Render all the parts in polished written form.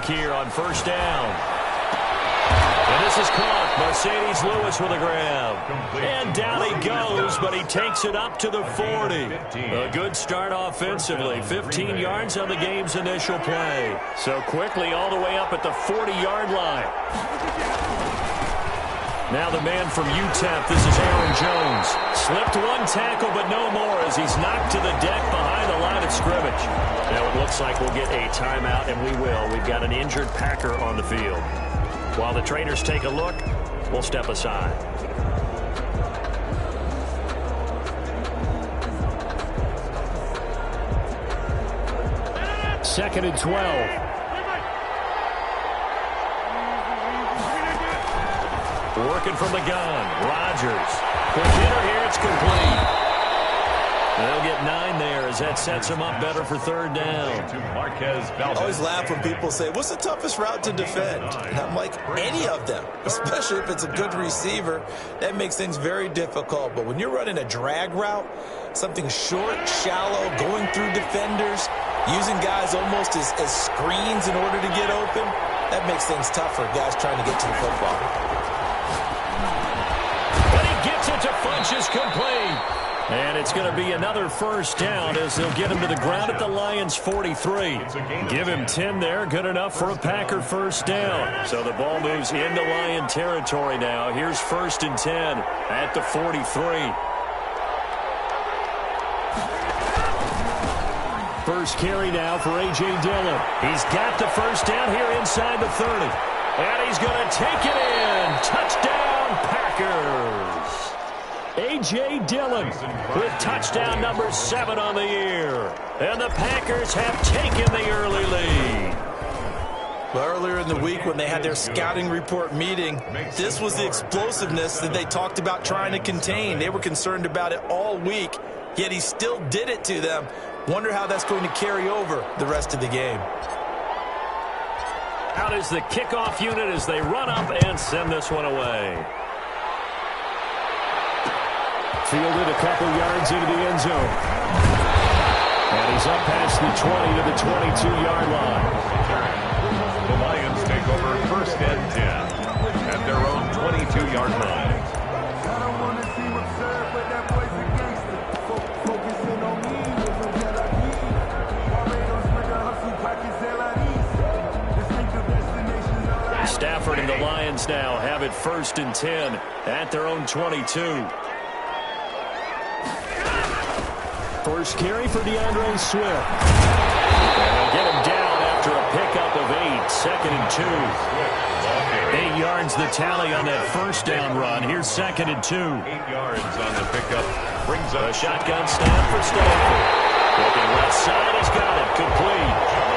take here on first down. And this is caught. Mercedes Lewis with a grab. And down he goes, but he takes it up to the 40. A good start offensively. 15 yards on the game's initial play. So quickly all the way up at the 40-yard line. Now the man from UTEP, this is Aaron Jones. Slipped one tackle, but no more as he's knocked to the deck behind the line of scrimmage. Now it looks like we'll get a timeout, and we will. We've got an injured Packer on the field. While the trainers take a look, we'll step aside. Second and 12. Working from the gun. Rodgers. Quick hitter here. It's complete. They'll get 9 there as that sets him up better for third down. I always laugh when people say, what's the toughest route to defend? And I'm like, any of them, especially if it's a good receiver. That makes things very difficult. But when you're running a drag route, something short, shallow, going through defenders, using guys almost as screens in order to get open, that makes things tough for guys trying to get to the football. But he gets it to Funches complete. And it's going to be another first down as they'll get him to the ground at the Lions' 43. Give him 10 there, good enough for a Packer first down. So the ball moves into Lion territory now. Here's first and 10 at the 43. First carry now for A.J. Dillon. He's got the first down here inside the 30. And he's going to take it in. Touchdown, Packers. A.J. Dillon with touchdown number 7 on the year. And the Packers have taken the early lead. Well, earlier in the week when they had their scouting report meeting, this was the explosiveness that they talked about trying to contain. They were concerned about it all week, yet he still did it to them. Wonder how that's going to carry over the rest of the game. Out is the kickoff unit as they run up and send this one away. Fielded a couple yards into the end zone. And he's up past the 20 to the 22-yard line. The Lions take over first and 10 at their own 22-yard line. Stafford and the Lions now have it first and 10 at their own 22. First carry for DeAndre Swift. And they'll get him down after a pickup of 8. Second and 2. 8 yards the tally on that first down run. Here's second and 2. 8 yards on the pickup. Brings up a shotgun snap for Stafford. Looking left side. He's got it. Complete.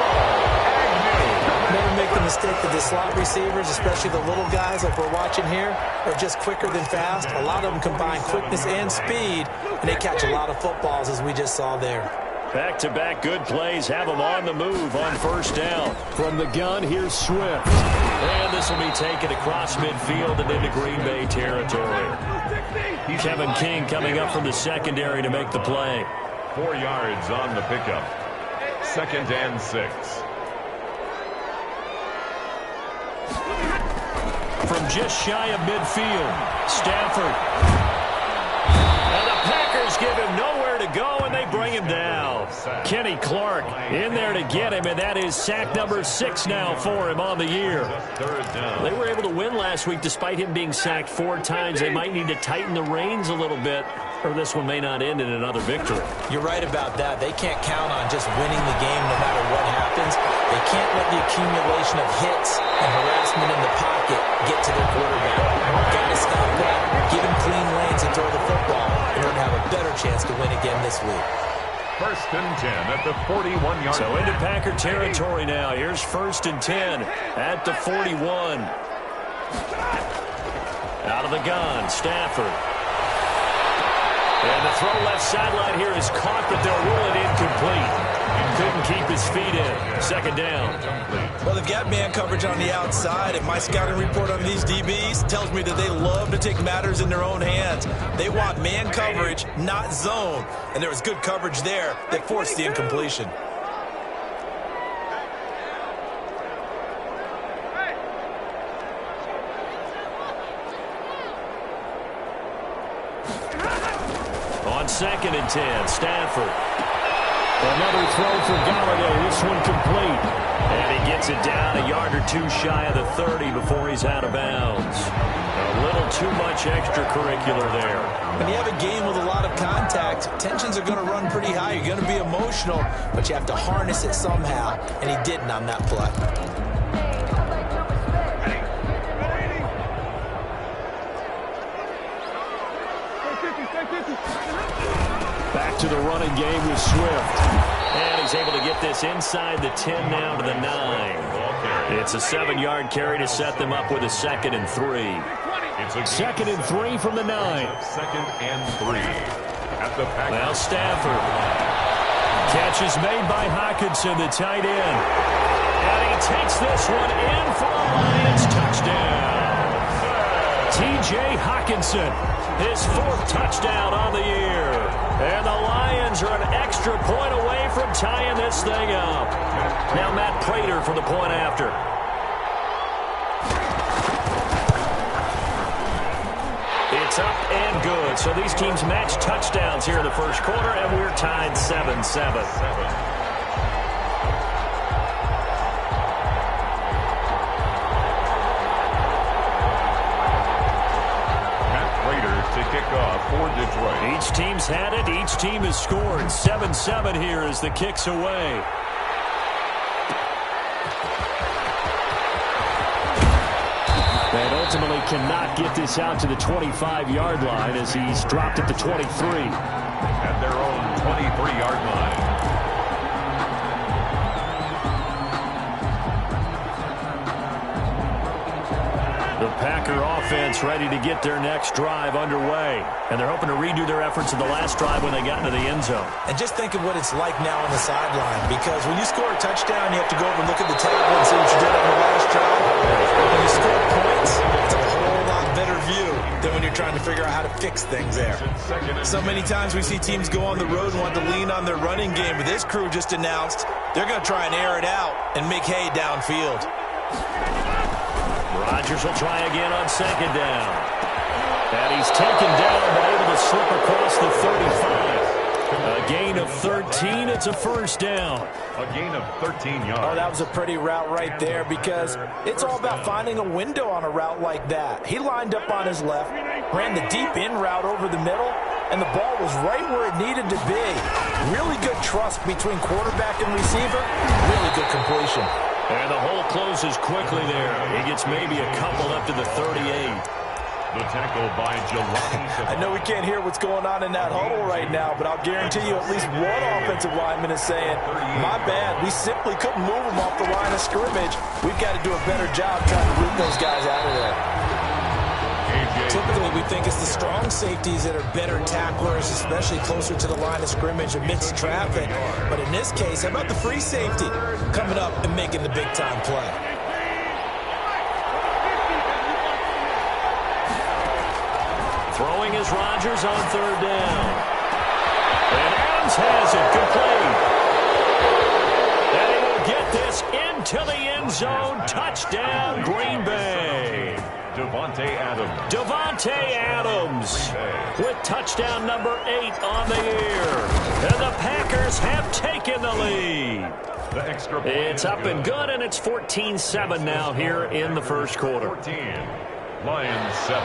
Never make the mistake that the slot receivers, especially the little guys like we're watching here, are just quicker than fast. A lot of them combine quickness and speed, and they catch a lot of footballs, as we just saw there. Back-to-back good plays have them on the move on first down. From the gun, here's Swift. And this will be taken across midfield and into Green Bay territory. Kevin King coming up from the secondary to make the play. 4 yards on the pickup. Second and 6. From just shy of midfield, Stafford. And the Packers give him nowhere to go, and they bring him down. Kenny Clark in there to get him, and that is sack number 6 now for him on the year. They were able to win last week despite him being sacked 4 times. They might need to tighten the reins a little bit, or this one may not end in another victory. You're right about that. They can't count on just winning the game no matter what happens. They can't let the accumulation of hits and harassment in the pocket get to their quarterback. Got to stop that, give him clean lanes and throw the football in order to have a better chance to win again this week. First and 10 at the 41-yard So line. into Packer territory now. Here's first and 10 at the 41. Out of the gun, Stafford. And the throw left sideline here is caught, but they'll rule it incomplete. Couldn't keep his feet in. Second down. Well, they've got man coverage on the outside, and my scouting report on these DBs tells me that they love to take matters in their own hands. They want man coverage, not zone, and there was good coverage there that forced the incompletion. 2nd and 10. Stafford. Another throw for Galladay. This one complete. And he gets it down a yard or two shy of the 30 before he's out of bounds. A little too much extracurricular there. When you have a game with a lot of contact, tensions are going to run pretty high. You're going to be emotional, but you have to harness it somehow, and he didn't on that play. Back to the running game with Swift. And he's able to get this inside the 10 now to the 9. It's a 7-yard carry to set them up with a 2nd and 3. It's a 2nd and 3 from the 9. 2nd and 3. At the Packers. Now Stafford. Catch is made by Hockenson, the tight end. And he takes this one in for a Lions touchdown. T.J. Hockenson, his 4th touchdown on the year. And the Lions are an extra point away from tying this thing up. Now Matt Prater for the point after. It's up and good. So these teams match touchdowns here in the first quarter, and we're tied 7-7. For Detroit. Each team's had it. Each team has scored. 7-7 here as the kick's away. And ultimately cannot get this out to the 25-yard line as he's dropped at the 23. At their own 23-yard line. The Packer offense ready to get their next drive underway. And they're hoping to redo their efforts in the last drive when they got into the end zone. And just think of what it's like now on the sideline, because when you score a touchdown, you have to go over and look at the table and see what you did on the last drive. When you score points, it's a whole lot better view than when you're trying to figure out how to fix things there. So many times we see teams go on the road and want to lean on their running game, but this crew just announced they're going to try and air it out and make hay downfield. Rodgers will try again on 2nd down. And he's taken down but able to slip across the 35. A gain of 13. It's a first down. A gain of 13 yards. Oh, that was a pretty route right there, because it's all about finding a window on a route like that. He lined up on his left, ran the deep in route over the middle, and the ball was right where it needed to be. Really good trust between quarterback and receiver. Really good completion. And the hole closes quickly there. He gets maybe a couple up to the 38. The tackle by Jelani. I know we can't hear what's going on in that huddle right now, but I'll guarantee you at least one offensive lineman is saying, my bad, we simply couldn't move them off the line of scrimmage. We've got to do a better job trying to root those guys out of there. Typically, we think it's the strong safeties that are better tacklers, especially closer to the line of scrimmage amidst traffic. But in this case, how about the free safety coming up and making the big-time play? Throwing is Rodgers on 3rd down. And Adams has it complete. And he will get this into the end zone. Touchdown, Green Bay. Devontae Adams with touchdown number 8 on the year. And the Packers have taken the lead. It's up and good, and it's 14-7 now here in the first quarter. 14, Lions 7.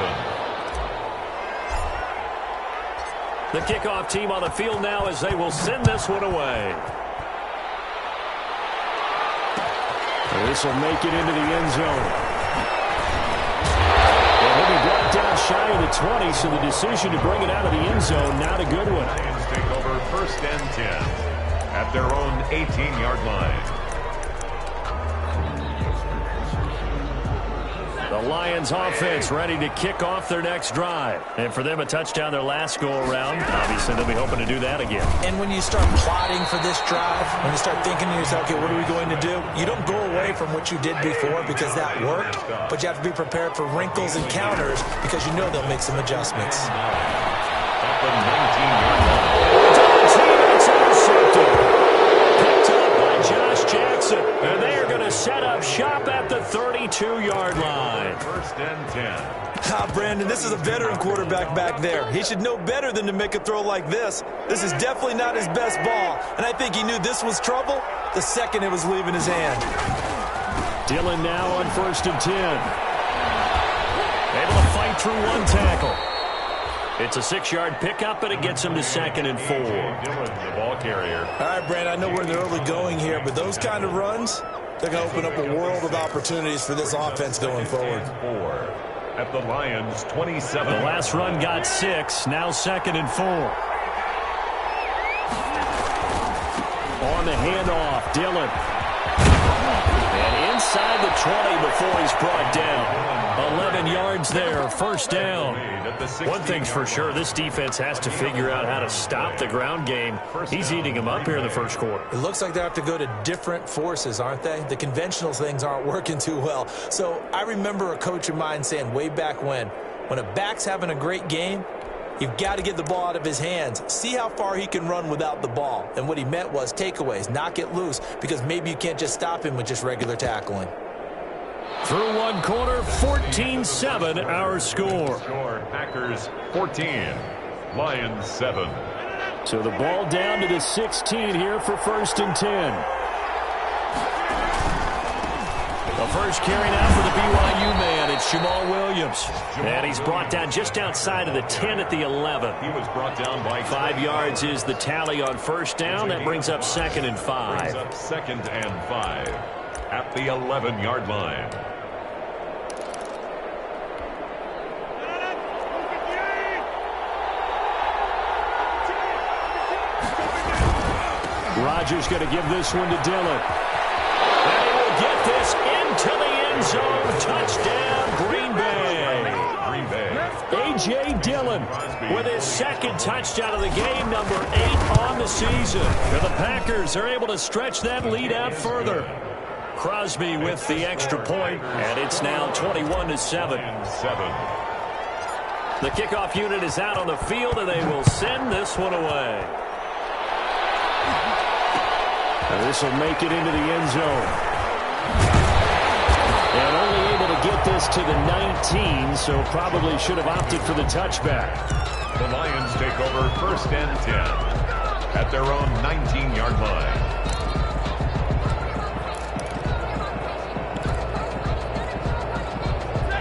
The kickoff team on the field now as they will send this one away. This will make it into the end zone. And he'll be brought down shy of the 20, so the decision to bring it out of the end zone, not a good one. Lions take over 1st and 10 at their own 18-yard line. The Lions offense ready to kick off their next drive. And for them, a touchdown their last go-around. Obviously, they'll be hoping to do that again. And when you start plotting for this drive, when you start thinking to yourself, okay, what are we going to do? You don't go away from what you did before because that worked, but you have to be prepared for wrinkles and counters because you know they'll make some adjustments. At the 19-yard line. Teammates intercepted. Picked up by Josh Jackson. And they are going to set up shop at the 32-yard line. 1st and 10. Brandon, this is a veteran quarterback back there. He should know better than to make a throw like this. This is definitely not his best ball, and I think he knew this was trouble the second it was leaving his hand. Dillon now on 1st and 10. Able to fight through one tackle. It's a 6-yard pickup, and it gets him to 2nd and 4. Dillon, the ball carrier. All right, Brandon, I know we're in the early going here, but those kind of runs, they're going to open up a world of opportunities for this offense going forward. 4 at the Lions' 27. The last run got 6, now 2nd and 4. On the handoff, Dillon. And inside the 20 before he's brought down. 11 yards there, 1st down. One thing's for sure, this defense has to figure out how to stop the ground game. He's eating them up here in the 1st quarter. It looks like they have to go to different forces, aren't they? The conventional things aren't working too well. So I remember a coach of mine saying way back when a back's having a great game, you've got to get the ball out of his hands. See how far he can run without the ball. And what he meant was takeaways, knock it loose, because maybe you can't just stop him with just regular tackling. Through one quarter, 14-7 our score. Packers 14, Lions 7. So the ball down to the 16 here for 1st and 10. The first carry now for the BYU man. It's Jamal Williams. And he's brought down just outside of the 10 at the 11. He was brought down by 5 yards is the tally on 1st down. That brings up 2nd and 5. Brings up 2nd and 5 at the 11-yard line. Rodgers going to give this one to Dillon. And he will get this into the end zone. Touchdown, Green Bay. A.J. Dillon with his 2nd touchdown of the game, number 8 on the season. And the Packers are able to stretch that lead out further. Crosby with the extra point, and it's now 21-7. The kickoff unit is out on the field, and they will send this one away. And this will make it into the end zone. And only able to get this to the 19, so probably should have opted for the touchback. The Lions take over 1st and 10 at their own 19-yard line.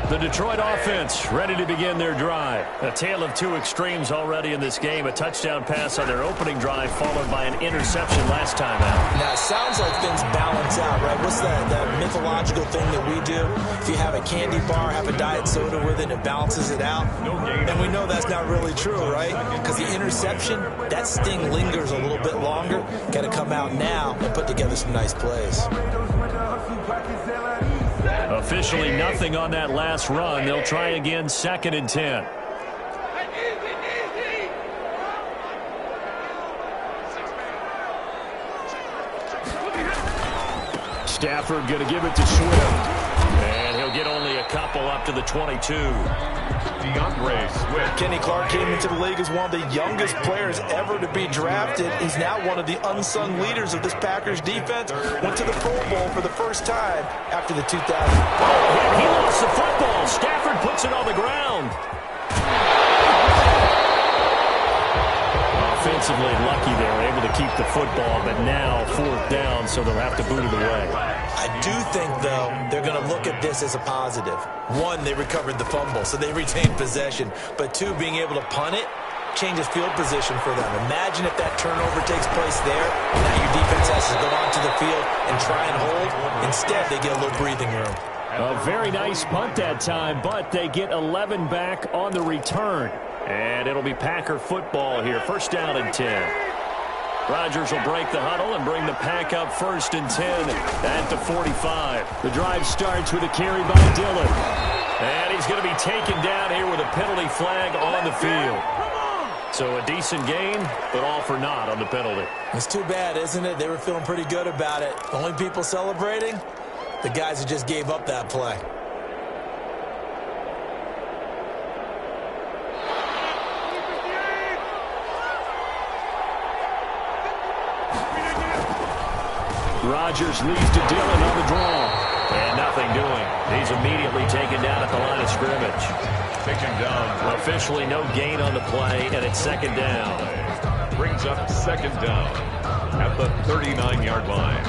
The Detroit offense ready to begin their drive. A tale of two extremes already in this game. A touchdown pass on their opening drive followed by an interception last time out. Now, it sounds like things balance out, right? What's that mythological thing that we do? If you have a candy bar, have a diet soda with it, it balances it out. And we know that's not really true, right? Because the interception, that sting lingers a little bit longer. Got to come out now and put together some nice plays. Officially nothing on that last run. They'll try again, 2nd and 10. Stafford going to give it to Swift. And he'll get only a couple up to the 22. DeAndre Swift. Kenny Clark came into the league as one of the youngest players ever to be drafted. He's now one of the unsung leaders of this Packers defense. Went to the Pro Bowl for the first time after the 2000. Oh, he lost the football. Stafford puts it on the ground. Offensively lucky they were able to keep the football, but now 4th down, so they'll have to boot it away. I do think, though, they're going to look at this as a positive. One, they recovered the fumble, so they retained possession. But two, being able to punt it changes field position for them. Imagine if that turnover takes place there. Now your defense has to go onto the field and try and hold. Instead, they get a little breathing room. A very nice punt that time, but they get 11 back on the return. And it'll be Packer football here. 1st down and 10. Rodgers will break the huddle and bring the Pack up 1st and 10 at the 45. The drive starts with a carry by Dillon. And he's going to be taken down here with a penalty flag on the field. So a decent gain, but all for naught on the penalty. It's too bad, isn't it? They were feeling pretty good about it. The only people celebrating, the guys who just gave up that play. Rodgers leads to Dillon on the draw. And nothing doing. He's immediately taken down at the line of scrimmage. Taken down. Officially no gain on the play, and it's second down. Brings up second down at the 39-yard line.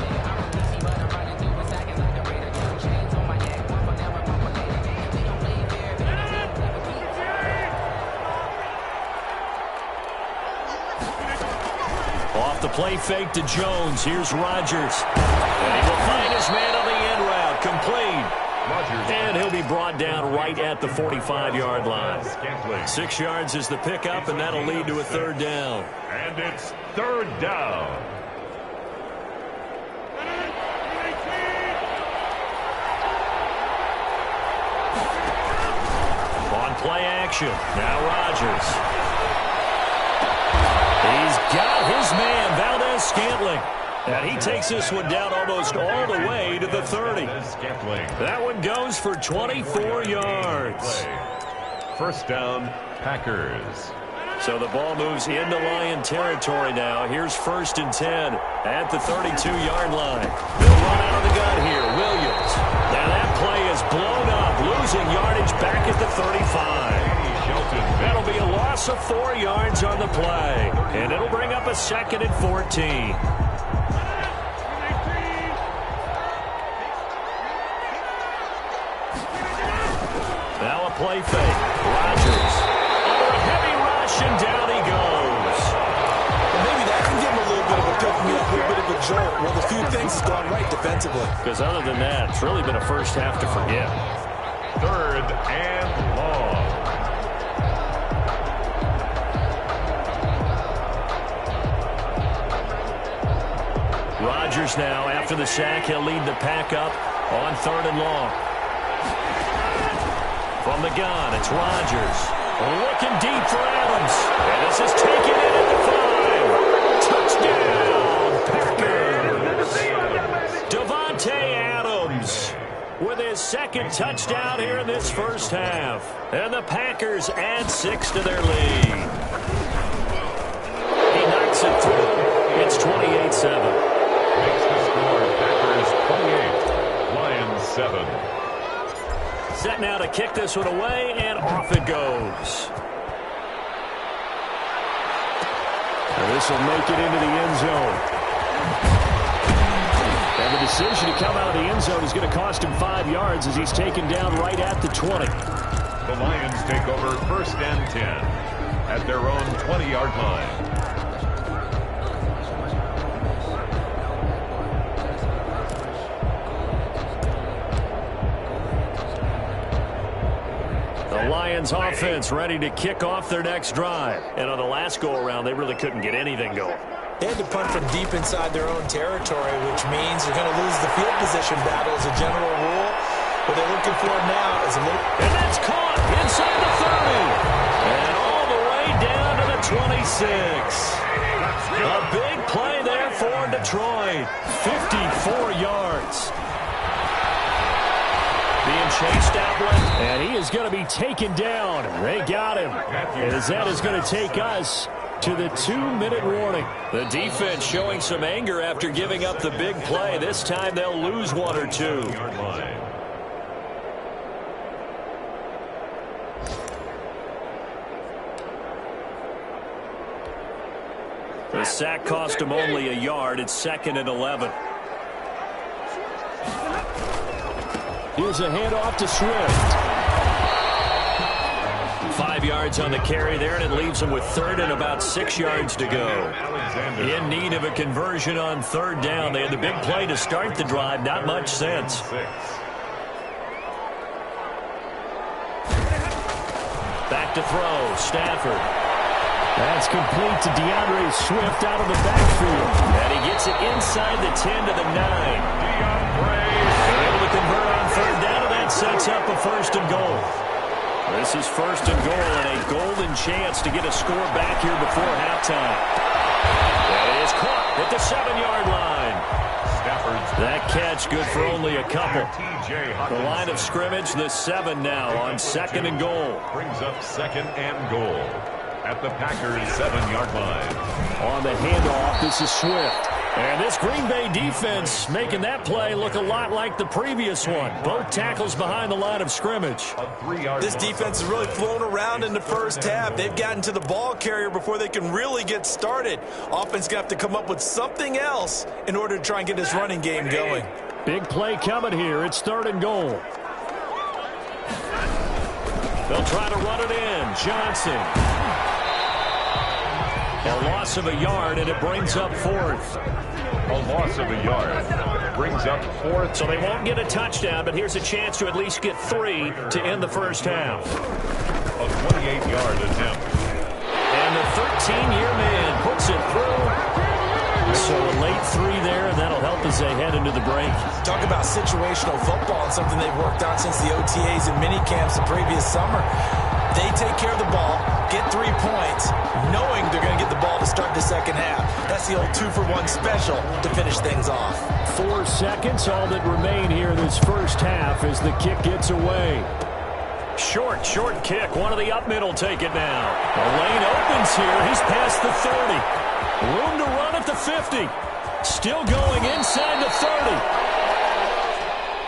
Off the play fake to Jones. Here's Rodgers. And he will find his man on the end route. Complete. And he'll be brought down right at the 45-yard line. 6 yards is the pickup, and that'll lead to a third down. And it's third down. On play action. Now Rodgers. He's got his man, Valdez-Scantling. And he takes this one down almost all the way to the 30. That one goes for 24 yards. First down, Packers. So the ball moves into Lion territory now. Here's 1st and 10 at the 32-yard line. They'll run out of the gun here. Williams. Now that play is blown up, losing yardage back at the 35. That'll be a loss of 4 yards on the play. And it'll bring up a 2nd and 14. Now a play fake. Rodgers. Under a heavy rush, and down he goes. Well, maybe that can give him a little bit of a pick-me-up, a little bit of a jolt. Well, the few things has gone right defensively. Because other than that, it's really been a first half to forget. Third and long. Rodgers now, after the sack, he'll lead the pack up on 3rd and long. From the gun, it's Rodgers. Looking deep for Adams. And this is taken in at the 5. Touchdown, Packers. Davante Adams with his 2nd touchdown here in this first half. And the Packers add 6 to their lead. He knocks it through. It's 28-7. Makes the score Packers 28, Lions 7. Set now to kick this one away, and off it goes. And this will make it into the end zone. And the decision to come out of the end zone is going to cost him 5 yards as he's taken down right at the 20. The Lions take over 1st and 10 at their own 20-yard line. The Lions offense ready to kick off their next drive. And on the last go-around, they really couldn't get anything going. They had to punt from deep inside their own territory, which means they're going to lose the field position battle as a general rule. What they're looking for now is a little... And that's caught inside the 30. And all the way down to the 26. A big play there for Detroit. 54 yards. Being chased out, and he is going to be taken down. They got him. As that is going to take us to the 2-minute warning. The defense showing some anger after giving up the big play. This time they'll lose 1 or 2. The sack cost him only a yard. It's 2nd and 11. Here's a handoff to Swift. 5 yards on the carry there, and it leaves him with 3rd and about 6 yards to go. In need of a conversion on 3rd down. They had the big play to start the drive. Not much sense. Back to throw. Stafford. That's complete to DeAndre Swift out of the backfield. And he gets it inside the 10 to the 9. They're able to convert on 3rd down, and that sets up a 1st and goal. This is 1st and goal and a golden chance to get a score back here before halftime. That is caught at the 7-yard line. That catch good for only a couple. The line of scrimmage, the 7 now on 2nd and goal. Brings up 2nd and goal at the Packers' 7-yard line. On the handoff, this is Swift. And this Green Bay defense making that play look a lot like the previous one. Both tackles behind the line of scrimmage. This defense is really flown around in the first half. They've gotten to the ball carrier before they can really get started. Offense got to come up with something else in order to try and get this running game going. Big play coming here. It's 3rd and goal. They'll try to run it in. Johnson. A loss of a yard, and it brings up 4th. A loss of a yard brings up 4th. So they won't get a touchdown, but here's a chance to at least get 3 to end the first half. A 28-yard attempt. And the 13-year man puts it through. So a late 3 there, and that'll help as they head into the break. Talk about situational football and something they've worked on since the OTAs and mini camps the previous summer. They take care of the ball, get 3 points, knowing they're going to get the ball to start the second half. That's the old 2-for-1 special to finish things off. 4 seconds, all that remain here in this first half as the kick gets away. Short kick. One of the up middle take it now. The lane opens here. He's past the 30. Room to run at the 50. Still going inside the 30.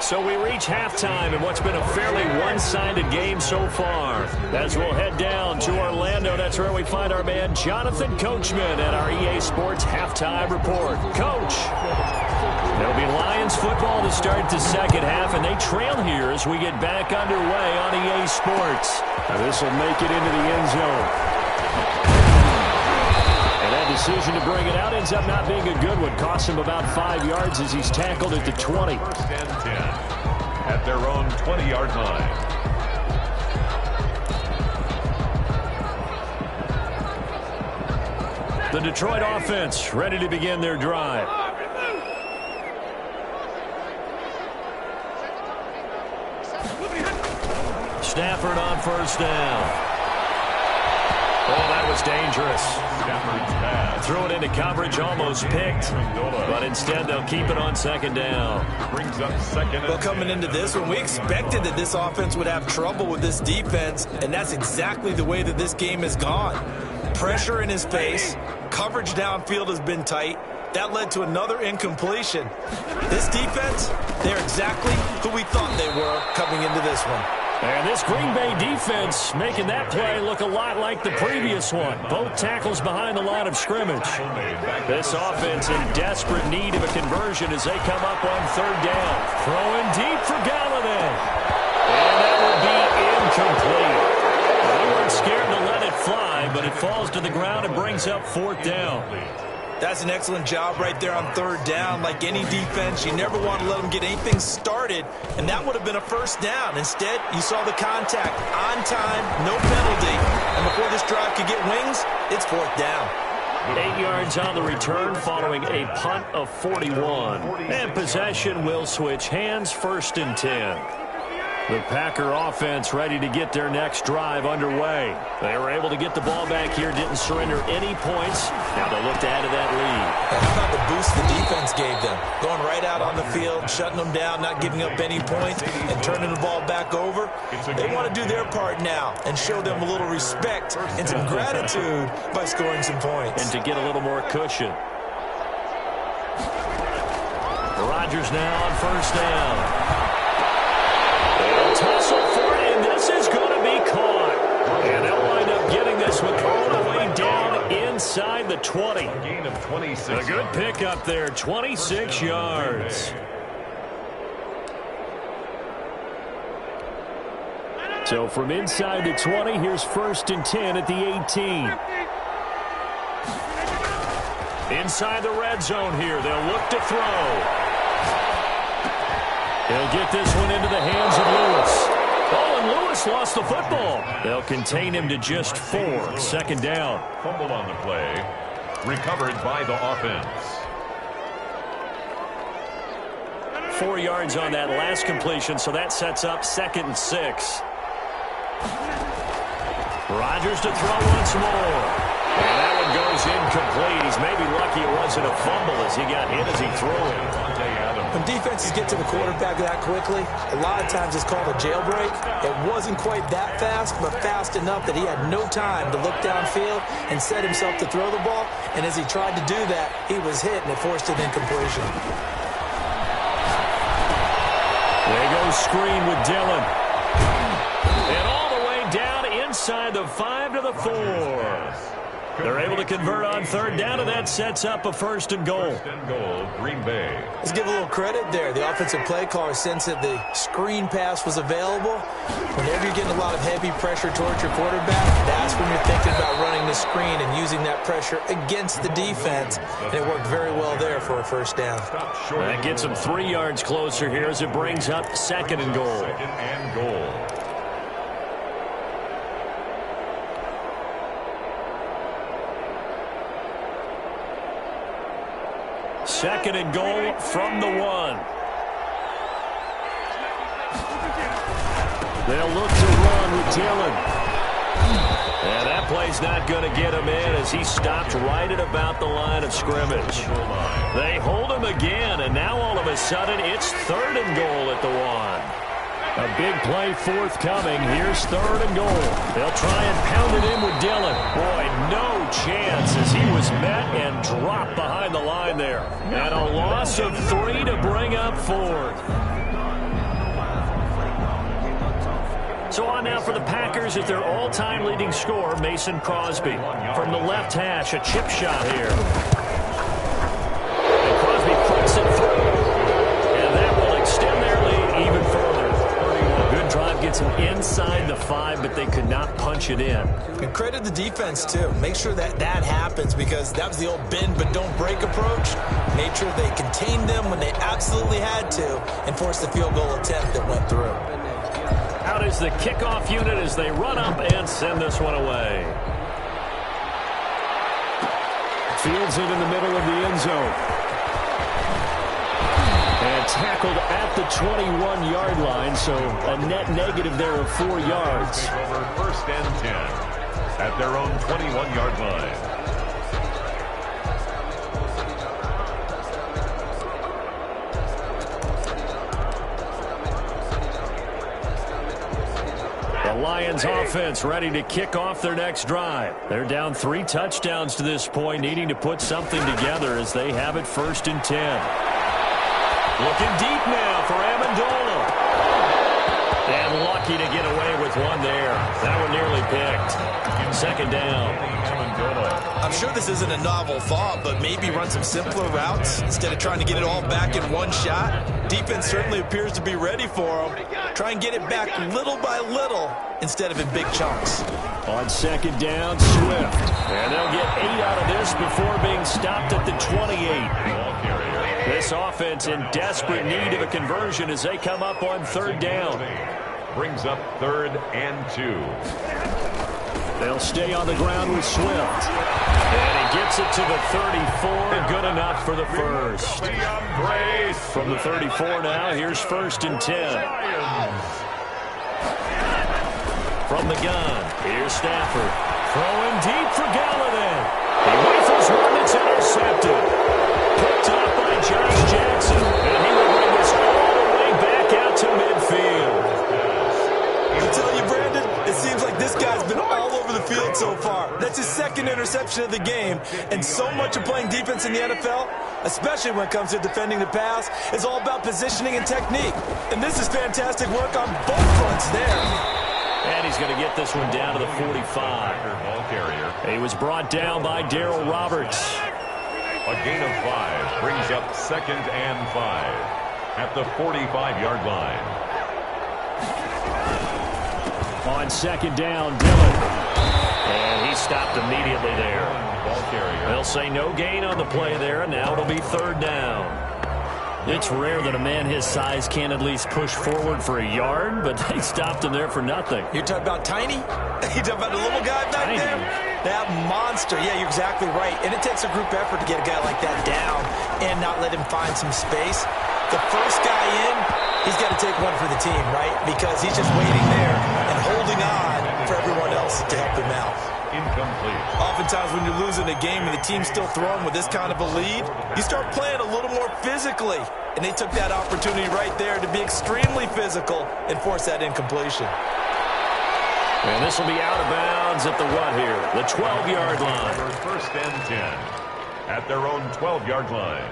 So we reach halftime in what's been a fairly one-sided game so far. As we'll head down to Orlando, that's where we find our man Jonathan Coachman at our EA Sports Halftime Report. Coach, there'll be Lions football to start the second half, and they trail here as we get back underway on EA Sports. This will make it into the end zone. Decision to bring it out ends up not being a good one. Costs him about 5 yards as he's tackled at the 20. 1st and 10 at their own 20-yard line. The Detroit offense ready to begin their drive. Stafford on 1st down. Oh, that was dangerous. Threw it into coverage, almost picked. But instead, they'll keep it on 2nd down. Brings up 2nd. Well, coming into this one, we expected that this offense would have trouble with this defense, and that's exactly the way that this game has gone. Pressure in his face. Coverage downfield has been tight. That led to another incompletion. This defense, they're exactly who we thought they were coming into this one. And this Green Bay defense making that play look a lot like the previous one. Both tackles behind the line of scrimmage. This offense in desperate need of a conversion as they come up on 3rd down. Throwing deep for Galladay. And that will be incomplete. They weren't scared to let it fly, but it falls to the ground and brings up 4th down. That's an excellent job right there on 3rd down. Like any defense, you never want to let them get anything started, and that would have been a 1st down. Instead, you saw the contact on time, no penalty, and before this drive could get wings, it's 4th down. 8 yards on the return following a punt of 41. And possession will switch hands, 1st and 10. The Packer offense ready to get their next drive underway. They were able to get the ball back here, didn't surrender any points. Now they look to add to that lead. And how about the boost the defense gave them? Going right out on the field, shutting them down, not giving up any points, and turning the ball back over. They want to do their part now and show them a little respect and some gratitude by scoring some points. And to get a little more cushion. Rodgers now on 1st down. They'll tussle for it, and this is going to be caught. And they'll wind up getting this one all the way down inside the 20. Gain of 26. A good pickup there, 26 yards. So from inside the 20, here's 1st and 10 at the 18. Inside the red zone here, they'll look to throw. He'll get this one into the hands of Lewis. Oh, and Lewis lost the football. They'll contain him to just 4. 2nd down. Fumble on the play. Recovered by the offense. 4 yards on that last completion, so that sets up 2nd and 6. Rodgers to throw once more. And that one goes incomplete. He's maybe lucky it wasn't a fumble as he got hit as he threw it. Adams When defenses get to the quarterback that quickly, a lot of times it's called a jailbreak. It wasn't quite that fast, but fast enough that he had no time to look downfield and set himself to throw the ball. And as he tried to do that, he was hit, and it forced an incompletion. There goes screen with Dillon. And all the way down inside the 5 to the 4. They're able to convert on third down, and that sets up a first and goal. First and goal, Green Bay. Let's give a little credit there. The offensive play caller sensed that the screen pass was available. Whenever you're getting a lot of heavy pressure towards your quarterback, that's when you're thinking about running the screen and using that pressure against the defense. And it worked very well there for a first down. That gets them 3 yards closer here as it brings up second and goal. Second and goal. Second and goal from the 1. They'll look to run with Dillon. And that play's not going to get him in as he stopped right at about the line of scrimmage. They hold him again, and now all of a sudden it's third and goal at the 1. A big play forthcoming. Here's third and goal. They'll try and pound it in with Dillon. Boy, no chance as he was met and dropped behind the line there. And a loss of 3 to bring up fourth. So on now for the Packers at their all-time leading scorer, Mason Crosby. From the left hash, a chip shot here. And Crosby puts it through. And that will extend their lead even further. Good drive gets them inside the 5, but they could not punch it in. And credit the defense, too. Make sure that that happens because that was the old bend but don't break approach. Made sure they contained them when they absolutely had to and forced the field goal attempt that went through. Out is the kickoff unit as they run up and send this one away. Fields it in the middle of the end zone. And tackled at the 21-yard line, so a net negative there of 4 yards. Over first and 10 at their own 21-yard line. The Lions offense ready to kick off their next drive. They're down 3 touchdowns to this point, needing to put something together as they have it first and 10. Looking deep now for Amendola. And lucky to get away with one there. That one nearly picked. Second down. I'm sure this isn't a novel thought, but maybe run some simpler routes instead of trying to get it all back in one shot. Defense certainly appears to be ready for them. Try and get it back little by little instead of in big chunks. On second down, Swift. And they'll get 8 out of this before being stopped at the 28. This offense in desperate need of a conversion as they come up on third down. Brings up third and 2. They'll stay on the ground with Swift. And he gets it to the 34. Good enough for the first. From the 34 now, here's first and 10. From the gun, here's Stafford. Throwing deep for Galladay. He rifles one that's intercepted. Picked up by Josh Jackson. And he will bring this all the way back out to midfield. I tell you, Brandon, it seems like this guy's been all over the field so far. That's his second interception of the game. And so much of playing defense in the NFL, especially when it comes to defending the pass, is all about positioning and technique. And this is fantastic work on both fronts there. And he's going to get this one down to the 45. He was brought down by Darryl Roberts. A gain of 5 brings up second and 5 at the 45-yard line. On second down, Dillon. And he stopped immediately there. Ball carrier. They'll say no gain on the play there, and now it'll be third down. It's rare that a man his size can at least push forward for a yard, but they stopped him there for nothing. You're talking about tiny? You're talking about the little guy back there? That monster. Yeah, you're exactly right. And it takes a group effort to get a guy like that down and not let him find some space. The first guy in, he's got to take one for the team, right? Because he's just waiting there and holding on for everyone else to help him out. incomplete. Oftentimes when you're losing a game and the team's still throwing with this kind of a lead, you start playing a little more physically. And they took that opportunity right there to be extremely physical and force that incompletion. And this will be out of bounds at the what here? The 12-yard line. First and 10 at their own 12-yard line.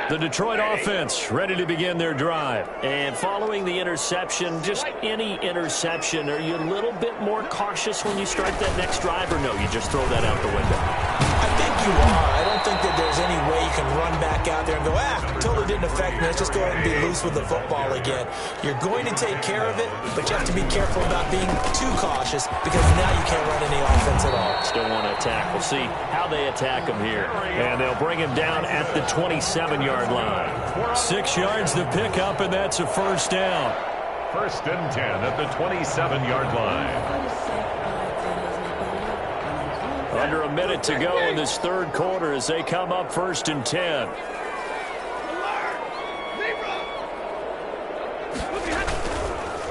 The Detroit offense ready to begin their drive. And following the interception, just any interception, are you a little bit more cautious when you start that next drive, or no, you just throw that out the window? I think you are. I don't think that there's any way you can run back out there and go, totally didn't affect me. Let's just go ahead and be loose with the football again. You're going to take care of it, but you have to be careful about being too cautious because now you can't run any offense at all. Still want to attack. We'll see how they attack him here. And they'll bring him down at the 27-yard line. 6 yards to pick up, and that's a first down. First and 10 at the 27-yard line. Under a minute to go in this third quarter as they come up first and 10.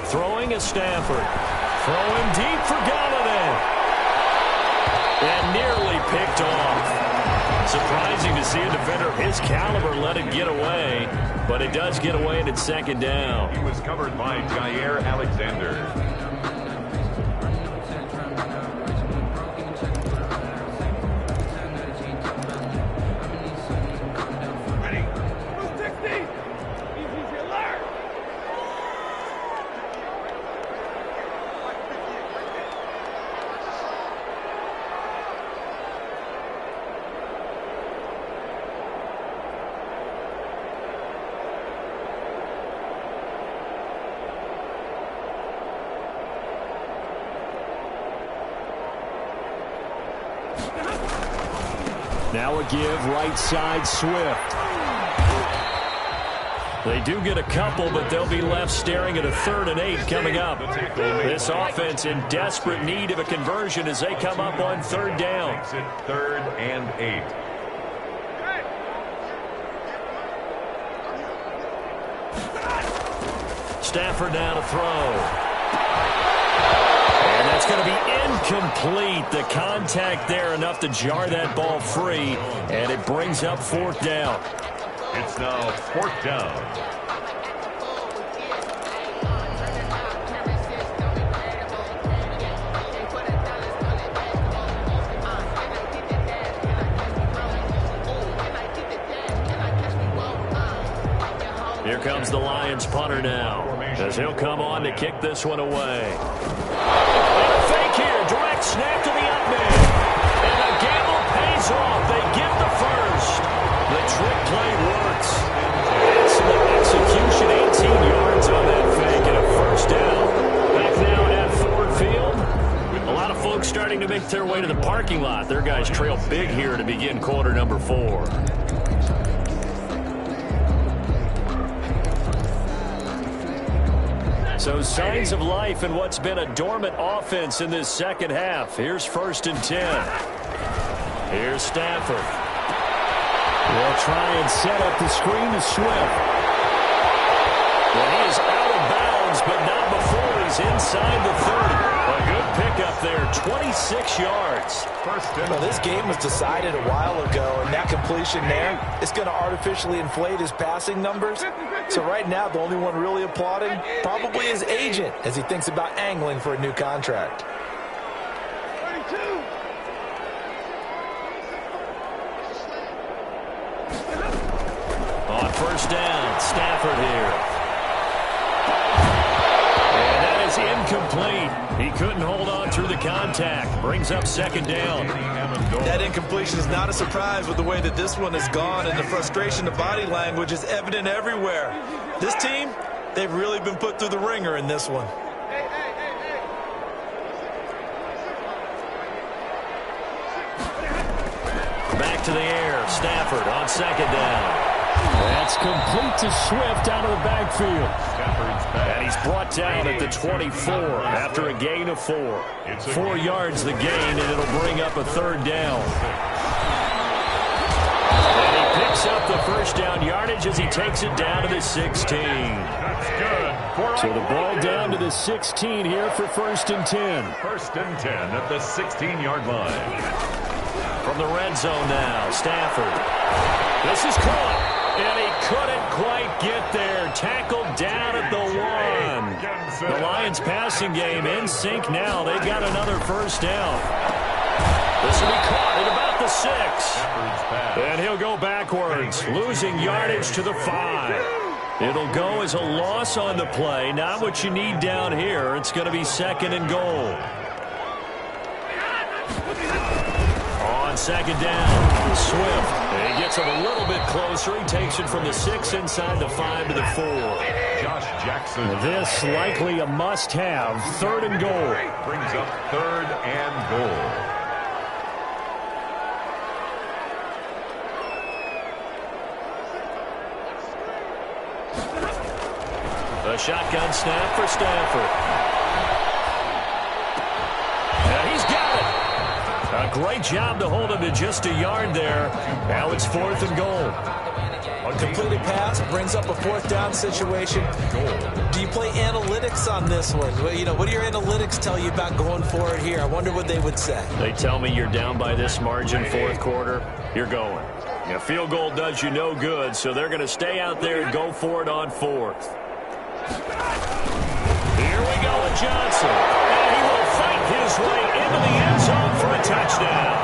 Throwing is Stanford. Throwing deep for Galladay. And nearly picked off. Surprising to see a defender of his caliber let it get away, but it does get away and it's second down. He was covered by Jair Alexander. Now a give right side Swift. They do get a couple, but they'll be left staring at a 3rd and 8 coming up. This offense in desperate need of a conversion as they come up on 3rd down. Makes it 3rd and 8. Stafford now to throw. And that's going to be incomplete. The contact there enough to jar that ball free, and it brings up 4th down. It's now 4th down. Here comes the Lions punter now, as he'll come on to kick this one away. And a fake here, direct snap to the up man. And the gamble pays off. They get the first. The trick play works. Excellent execution, 18 yards on that fake and a first down. Back now at Ford Field. A lot of folks starting to make their way to the parking lot. Their guys trail big here to begin quarter number 4. So signs of life in what's been a dormant offense in this second half. Here's 1st and 10. Here's Stafford. They'll try and set up the screen to Swift. Well, he is out of bounds, but not before he's inside the 30. A good pickup there, 26 yards. Well, this game was decided a while ago, and that completion there is going to artificially inflate his passing numbers. So right now, the only one really applauding probably his agent as he thinks about angling for a new contract. On first down, Stafford here. And that is incomplete. He couldn't hold on through the contact. Brings up 2nd down. That incompletion is not a surprise with the way that this one has gone, and the frustration of body language is evident everywhere. This team, they've really been put through the ringer in this one. Back to the air. Stafford on 2nd down. That's complete to Swift out of the backfield. And he's brought down at the 24 after a gain of 4. 4 yards the gain, and it'll bring up a 3rd down. And he picks up the first down yardage. yardage as he takes it down to the 16. That's good. So the ball down to the 16 here for 1st and 10. 1st and 10 at the 16-yard line. From the red zone now, Stafford. This is caught. And he couldn't quite get there. Tackled down at the 1. The Lions passing game in sync now. They've got another first down. This will be caught at about the 6. And he'll go backwards, losing yardage to the 5. It'll go as a loss on the play. Not what you need down here. It's going to be 2nd and goal. On 2nd down, Swift. He gets it a little bit closer. He takes it from the 6 inside the 5 to the 4. Josh Jackson. This likely a must-have. 3rd and goal. Brings up 3rd and goal. A shotgun snap for Stafford. He's got it. A great job to hold him to just a yard there. Now it's 4th and goal. A completed pass brings up a 4th down situation. Do you play analytics on this one? Well, you know, what do your analytics tell you about going for it here? I wonder what they would say. They tell me you're down by this margin 4th quarter. You're going. A field goal does you no good, so they're going to stay out there and go for it on 4th. Here we go with Johnson. And he will fight his way into the end zone for a touchdown.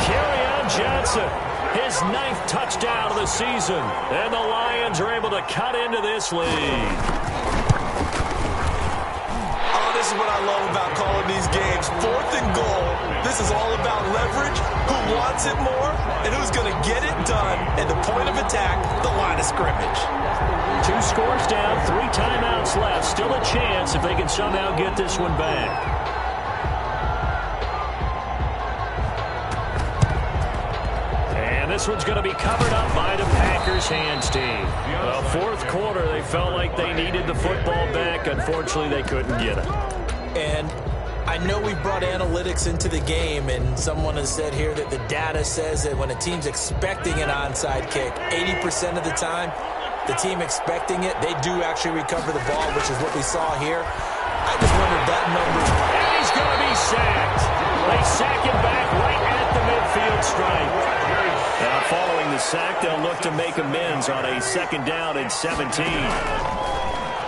Kerryon Johnson, his 9th touchdown of the season. And the Lions are able to cut into this lead. Oh, this is what I love about calling these games. 4th and goal. This is all about leverage, who wants it more, and who's going to get it done. And the point of attack, the line of scrimmage. 2 scores down, 3 timeouts left. Still a chance if they can somehow get this one back. And this one's going to be covered up by the Packers hands team. Well, 4th quarter, they felt like they needed the football back. Unfortunately, they couldn't get it. And I know we brought analytics into the game, and someone has said here that the data says that when a team's expecting an onside kick, 80% of the time, the team expecting it, they do actually recover the ball, which is what we saw here. I just wondered that number. And he's going to be sacked. They sack him back right at the midfield stripe. Now, following the sack, they'll look to make amends on a 2nd down and 17.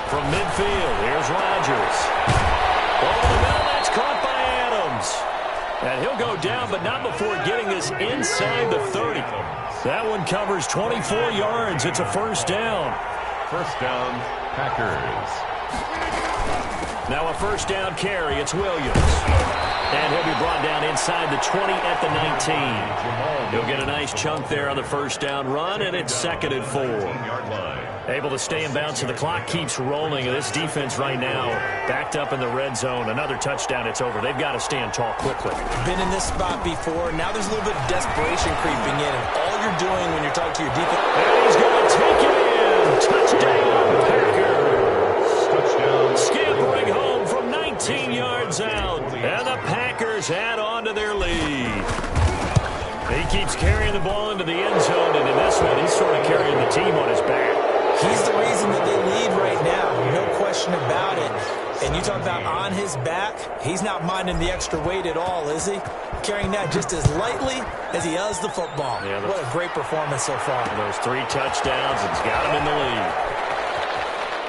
From midfield, here's Rodgers. Over the middle, that's caught by Adams. And he'll go down, but not before getting this inside the 30. That one covers 24 yards. It's a 1st down. 1st down, Packers. Now a 1st down carry. It's Williams. And he'll be brought down inside the 20 at the 19. He'll get a nice chunk there on the 1st down run, and it's 2nd and 4. Able to stay in bounds, so the clock keeps rolling. And this defense right now backed up in the red zone. Another touchdown, it's over. They've got to stand tall quickly. Been in this spot before. Now there's a little bit of desperation creeping in. And all you're doing when you're talking to your defense. And he's going to take it in. Touchdown, Packers. Touchdown. Scampering home from 19 yards out. And the Packers add on to their lead. He keeps carrying the ball into the end zone. And in this one, he's sort of carrying the team on his back. He's the reason that they lead right now, no question about it. And you talk about on his back, he's not minding the extra weight at all, is he? Carrying that just as lightly as he does the football. Yeah, what a great performance so far. Those 3 touchdowns, it's got him in the lead.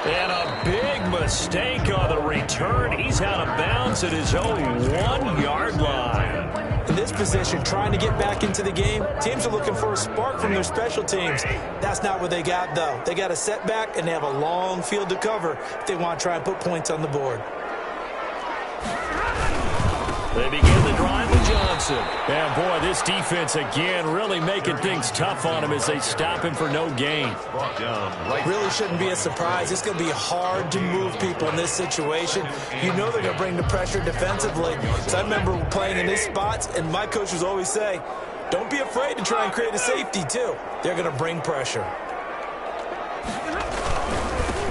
And a big mistake on the return. He's out of bounds at his own 1-yard line. In this position, trying to get back into the game, teams are looking for a spark from their special teams. That's not what they got, though. They got a setback, and they have a long field to cover if they want to try and put points on the board. They begin the drive with Johnson. And, boy, this defense, again, really making things tough on him as they stop him for no gain. Really shouldn't be a surprise. It's going to be hard to move people in this situation. You know they're going to bring the pressure defensively. So I remember playing in these spots, and my coaches always say, don't be afraid to try and create a safety, too. They're going to bring pressure.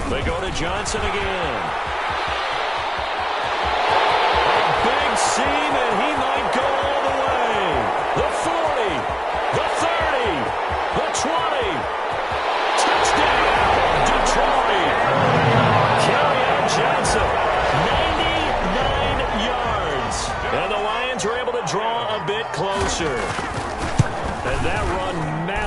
They go to Johnson again. Seam, and he might go all the way. The 40, the 30, the 20,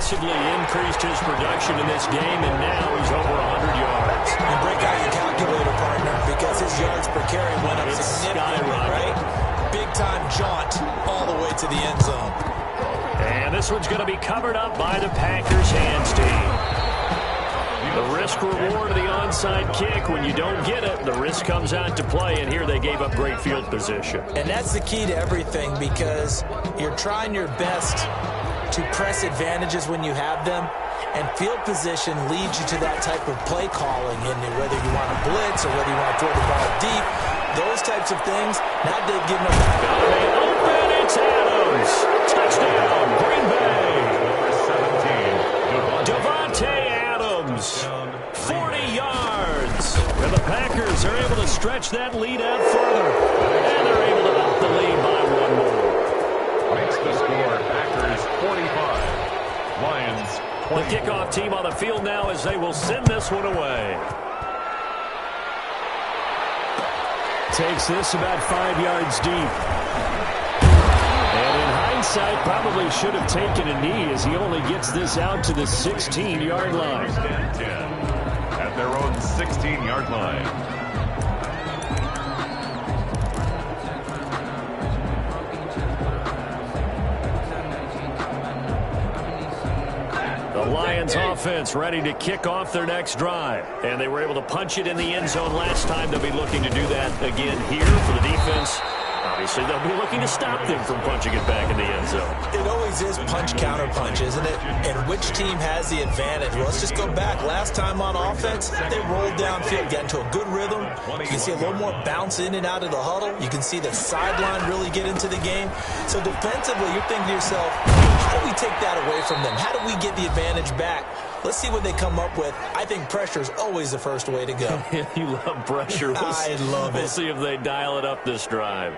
massively increased his production in this game, and now he's over 100 yards. And break out your calculator, partner, because his yards per carry went up significantly, right? Big-time jaunt all the way to the end zone. And this one's going to be covered up by the Packers hands team. The risk-reward of the onside kick, when you don't get it, the risk comes out to play, and here they gave up great field position. And that's the key to everything, because you're trying your best to press advantages when you have them, and field position leads you to that type of play calling, and whether you want to blitz or whether you want to throw the ball deep, those types of things. Now they've given up. Open, it's Adams. Touchdown, Green Bay. Devontae Adams, 40 yards. And the Packers are able to stretch that lead out further. And they're able to up the lead by one more. Makes the score Packers 45, Lions 20. The kickoff team on the field now as they will send this one away. Takes this about 5 yards deep. And in hindsight, probably should have taken a knee as he only gets this out to the 16-yard line. 10 at their own 16-yard line. The Lions offense ready to kick off their next drive. And they were able to punch it in the end zone last time. They'll be looking to do that again here for the defense. Obviously, they'll be looking to stop them from punching it back in the end zone. It always is punch-counter-punch, isn't it? And which team has the advantage? Well, let's just go back. Last time on offense, they rolled downfield, got into a good rhythm. You can see a little more bounce in and out of the huddle. You can see the sideline really get into the game. So defensively, you're thinking to yourself, how do we take that away from them? How do we get the advantage back? Let's see what they come up with. I think pressure is always the first way to go. You love pressure. I love it. We'll see if they dial it up this drive.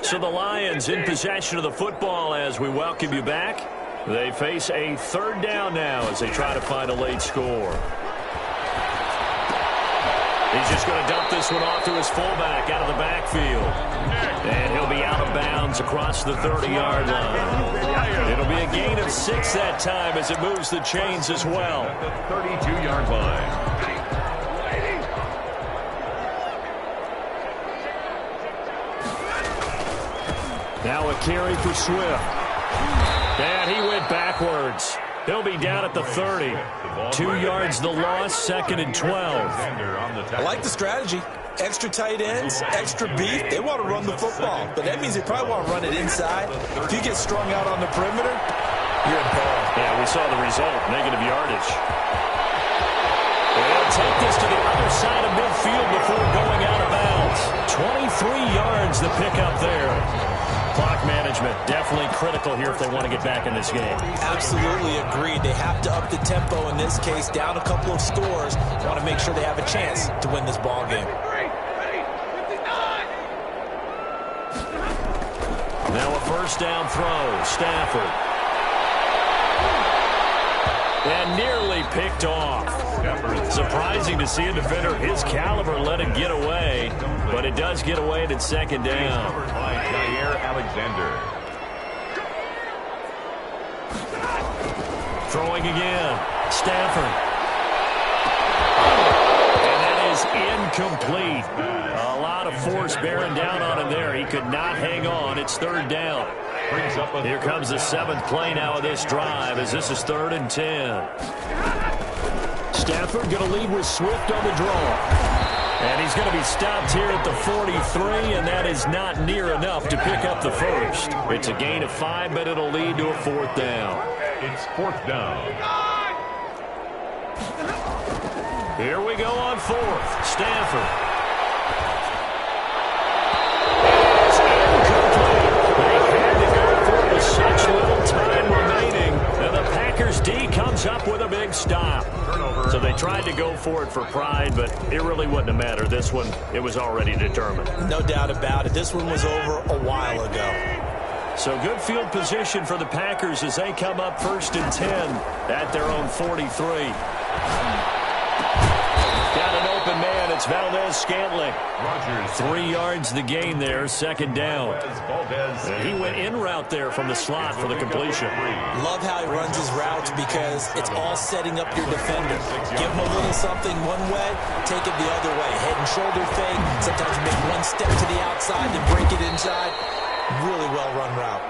So the Lions in possession of the football as we welcome you back. They face a third down now as they try to find a late score. He's just going to dump this one off to his fullback out of the backfield. And he'll be out of bounds across the 30-yard line. It'll be a gain of 6 that time as it moves the chains as well. At the 32-yard line. Now a carry for Swift. And he went backwards. He'll be down at the 30. 2 yards the loss, 2nd and 12. I like the strategy. Extra tight ends, extra beef. They want to run the football, but that means they probably want to run it inside. If you get strung out on the perimeter, you're in peril. Yeah, we saw the result, negative yardage. They'll take this to the other side of midfield before going out of bounds. 23 yards the pickup there. Clock management definitely critical here if they want to get back in this game. Absolutely agreed. They have to up the tempo in this case, down a couple of scores. Want to make sure they have a chance to win this ball game. Now a first down throw. Stafford. And nearly picked off. Surprising to see a defender his caliber let it get away, but it does get away at 2nd down. Alexander. Throwing again. Stafford. And that is incomplete. A lot of force bearing down on him there. He could not hang on. It's 3rd down. Here comes the 7th play now of this drive as this is 3rd and 10. Stafford going to lead with Swift on the draw. And he's going to be stopped here at the 43, and that is not near enough to pick up the first. It's a gain of 5, but it'll lead to a 4th down. It's 4th down. Here we go on 4th. Stafford. It's incomplete. They had to go for it with such little time remaining, and comes up with a big stop. So they tried to go for it for pride, but it really wouldn't have mattered. This one, it was already determined. No doubt about it. This one was over a while ago. So good field position for the Packers as they come up 1st and 10 at their own 43. Got an open man. It's Valdez-Scantling. 3 yards the gain there, 2nd down. And he went in route there from the slot for the completion. Love how he runs his routes because it's all setting up your defender. Give him a little something one way, take it the other way. Head and shoulder fake. Sometimes you make one step to the outside, then break it inside. Really well-run route.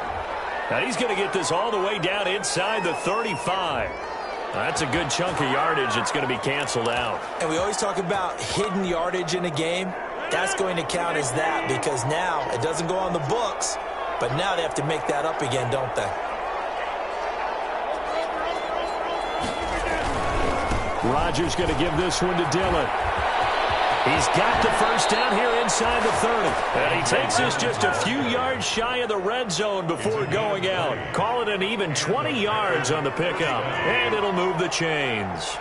Now he's going to get this all the way down inside the 35. That's a good chunk of yardage. It's going to be canceled out. And we always talk about hidden yardage in a game. That's going to count as that because now it doesn't go on the books, but now they have to make that up again, don't they? Rodgers going to give this one to Dillon. He's got the first down here inside the 30. And he takes this just a few yards shy of the red zone before going out. Call it an even 20 yards on the pickup. And it'll move the chains.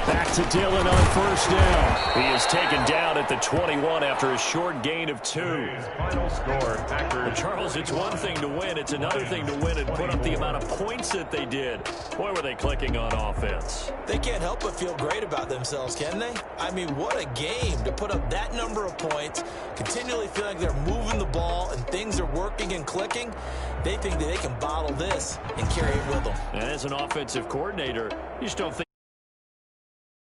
Back to Dillon on 1st down. He is taken down at the 21 after a short gain of 2. Final score, Packers. Charles, it's one thing to win. It's another thing to win and put up the amount of points that they did. Boy, were they clicking on offense. They can't help but feel great about themselves, can they? I mean, what a game to put up that number of points, continually feel like they're moving the ball and things are working and clicking. They think that they can bottle this and carry it with them. And as an offensive coordinator, you just don't think